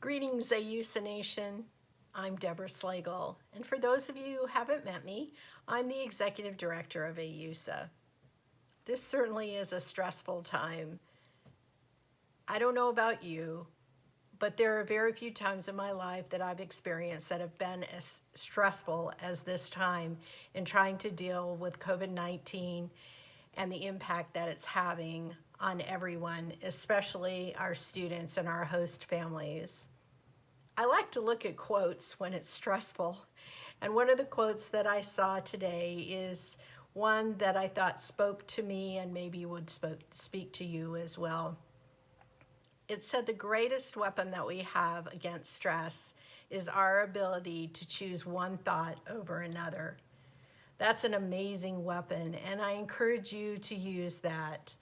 Greetings, Ayusa Nation. I'm Debra, and for those of you who haven't met me, I'm the Executive Director of Ayusa. This certainly is a stressful time. I don't know about you, but there are very few times in my life that I've experienced that have been as stressful as this time in trying to deal with COVID-19 and the impact that it's having on everyone, especially our students and our host families. I like to look at quotes when it's stressful. And one of the quotes that I saw today is one that I thought spoke to me and maybe would speak to you as well. It said the greatest weapon that we have against stress is our ability to choose one thought over another. That's an amazing weapon, and I encourage you to use that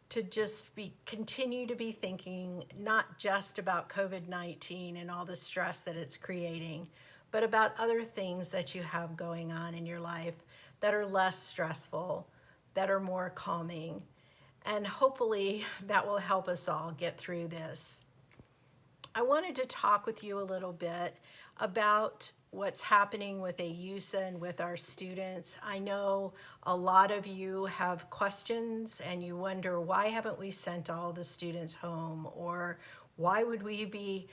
to just continue to be thinking not just about COVID-19 and all the stress that it's creating, but about other things that you have going on in your life that are less stressful, that are more calming, and hopefully that will help us all get through this. I wanted to talk with you a little bit about what's happening with Ayusa and with our students. I know a lot of you have questions and you wonder, why haven't we sent all the students home? Or why would we be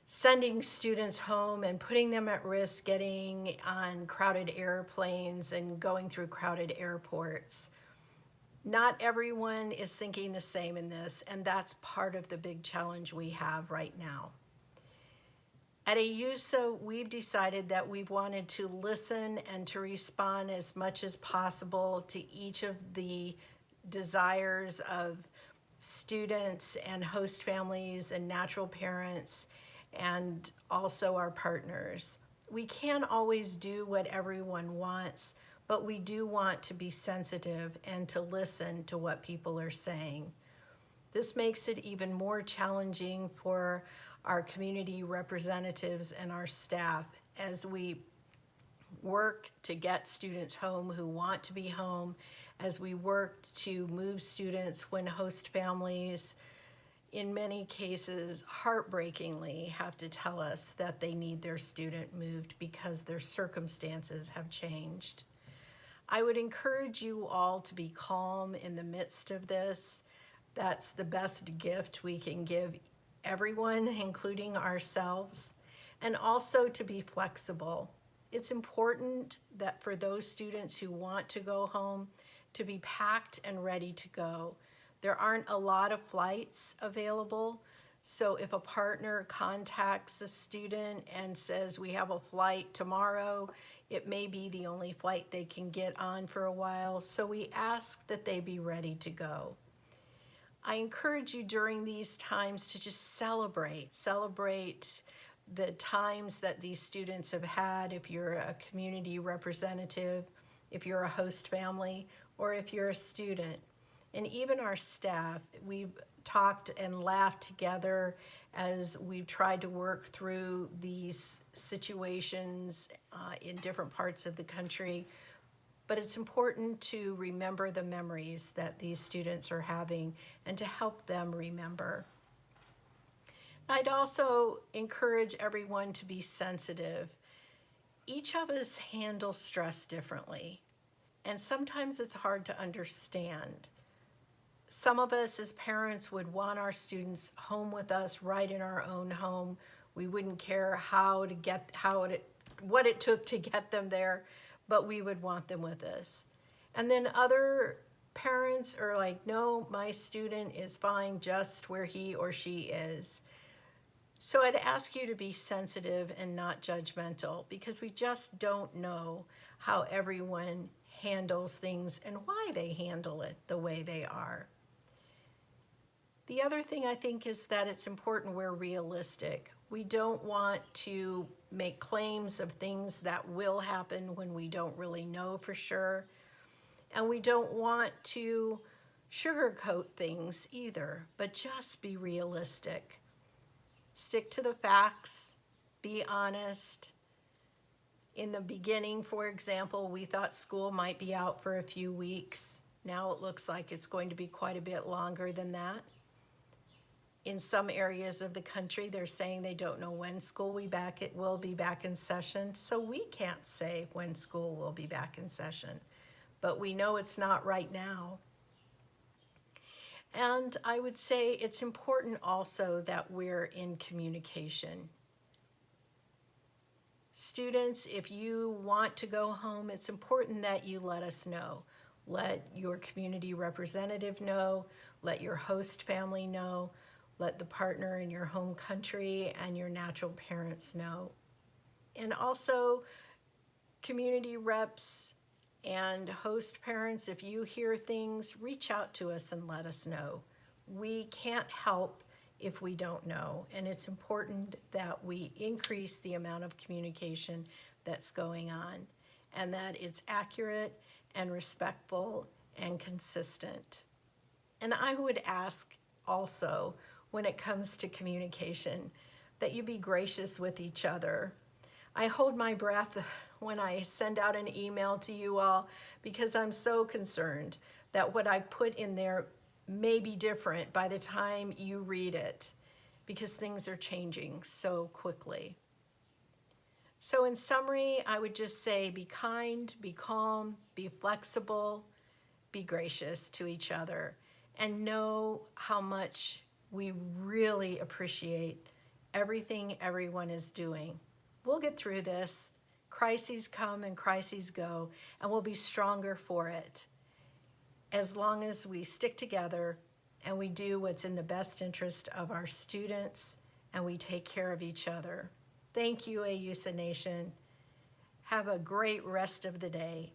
sending students home and putting them at risk getting on crowded airplanes and going through crowded airports? Not everyone is thinking the same in this, and that's part of the big challenge we have right now. At Ayusa, we've decided that we wanted to listen and to respond as much as possible to each of the desires of students and host families and natural parents and also our partners. We can't always do what everyone wants, but we do want to be sensitive and to listen to what people are saying. This makes it even more challenging for our community representatives and our staff as we work to get students home who want to be home, as we work to move students when host families, in many cases, heartbreakingly have to tell us that they need their student moved because their circumstances have changed. I would encourage you all to be calm in the midst of this. That's the best gift we can give everyone, including ourselves, and also to be flexible. It's important that for those students who want to go home, to be packed and ready to go. There aren't a lot of flights available, so if a partner contacts a student and says, we have a flight tomorrow, it may be the only flight they can get on for a while, so we ask that they be ready to go. I encourage you during these times to just celebrate the times that these students have had, if you're a community representative, if you're a host family, or if you're a student. And even our staff, we've talked and laughed together as we've tried to work through these situations in different parts of the country. But it's important to remember the memories that these students are having and to help them remember. I'd also encourage everyone to be sensitive. Each of us handles stress differently, and sometimes it's hard to understand. Some of us as parents would want our students home with us right in our own home. We wouldn't care what it took to get them there, but we would want them with us. And then other parents are like, no, my student is fine just where he or she is. So I'd ask you to be sensitive and not judgmental, because we just don't know how everyone handles things and why they handle it the way they are. The other thing I think is that it's important we're realistic. We don't want to make claims of things that will happen when we don't really know for sure. And we don't want to sugarcoat things either, but just be realistic. Stick to the facts, be honest. In the beginning, for example, we thought school might be out for a few weeks. Now it looks like it's going to be quite a bit longer than that. In some areas of the country, they're saying they don't know when school will be back in session. So we can't say when school will be back in session, but we know it's not right now. And I would say it's important also that we're in communication. Students, if you want to go home, it's important that you let us know. Let your community representative know, let your host family know, let the partner in your home country and your natural parents know. And also, community reps and host parents, if you hear things, reach out to us and let us know. We can't help if we don't know, and it's important that we increase the amount of communication that's going on and that it's accurate and respectful and consistent. And I would ask also, when it comes to communication, that you be gracious with each other. I hold my breath when I send out an email to you all because I'm so concerned that what I put in there may be different by the time you read it because things are changing so quickly. So in summary, I would just say be kind, be calm, be flexible, be gracious to each other, and know how much we really appreciate everything everyone is doing. We'll get through this. Crises come and crises go, and we'll be stronger for it as long as we stick together and we do what's in the best interest of our students and we take care of each other. Thank you, Ayusa Nation. Have a great rest of the day.